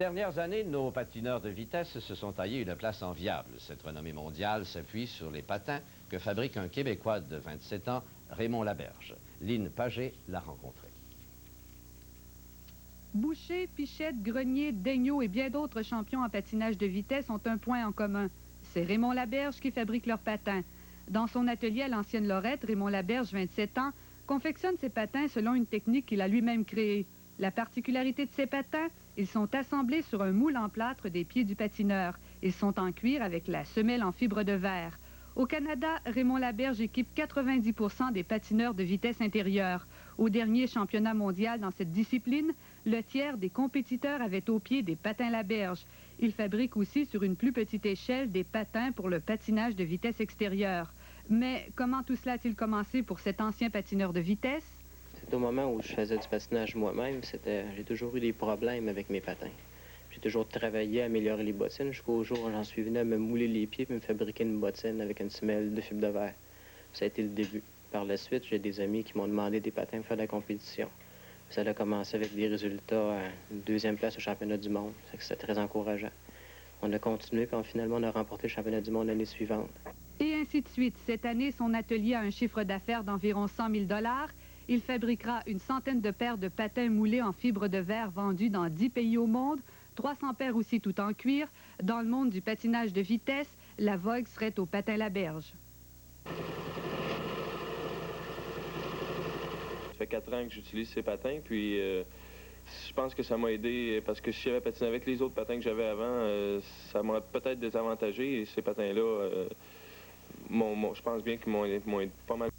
Dernières années, nos patineurs de vitesse se sont taillés une place enviable. Cette renommée mondiale s'appuie sur les patins que fabrique un Québécois de 27 ans, Raymond Laberge. Lynn Pagé l'a rencontré. Boucher, Pichette, Grenier, Daigneault et bien d'autres champions en patinage de vitesse ont un point en commun. C'est Raymond Laberge qui fabrique leurs patins. Dans son atelier à l'ancienne Lorette, Raymond Laberge, 27 ans, confectionne ses patins selon une technique qu'il a lui-même créée. La particularité de ces patins, ils sont assemblés sur un moule en plâtre des pieds du patineur. Ils sont en cuir avec la semelle en fibre de verre. Au Canada, Raymond Laberge équipe 90% des patineurs de vitesse intérieure. Au dernier championnat mondial dans cette discipline, le tiers des compétiteurs avaient au pied des patins Laberge. Il fabrique aussi sur une plus petite échelle des patins pour le patinage de vitesse extérieure. Mais comment tout cela a-t-il commencé pour cet ancien patineur de vitesse? C'est au moment où je faisais du patinage moi-même, j'ai toujours eu des problèmes avec mes patins. J'ai toujours travaillé à améliorer les bottines jusqu'au jour où j'en suis venu à me mouler les pieds et me fabriquer une bottine avec une semelle de fibre de verre. Ça a été le début. Par la suite, j'ai des amis qui m'ont demandé des patins pour faire de la compétition. Ça a commencé avec des résultats à une deuxième place au championnat du monde. C'était très encourageant. On a continué, puis finalement, on a remporté le championnat du monde l'année suivante. Et ainsi de suite. Cette année, son atelier a un chiffre d'affaires d'environ 100 000 $. Il fabriquera une centaine de paires de patins moulés en fibre de verre vendus dans 10 pays au monde, 300 paires aussi tout en cuir. Dans le monde du patinage de vitesse, la vogue serait au patin Laberge. Ça fait 4 ans que j'utilise ces patins, puis je pense que ça m'a aidé parce que si j'avais patiné avec les autres patins que j'avais avant, ça m'aurait peut-être désavantagé. Et ces patins-là, je pense bien qu'ils m'ont pas mal.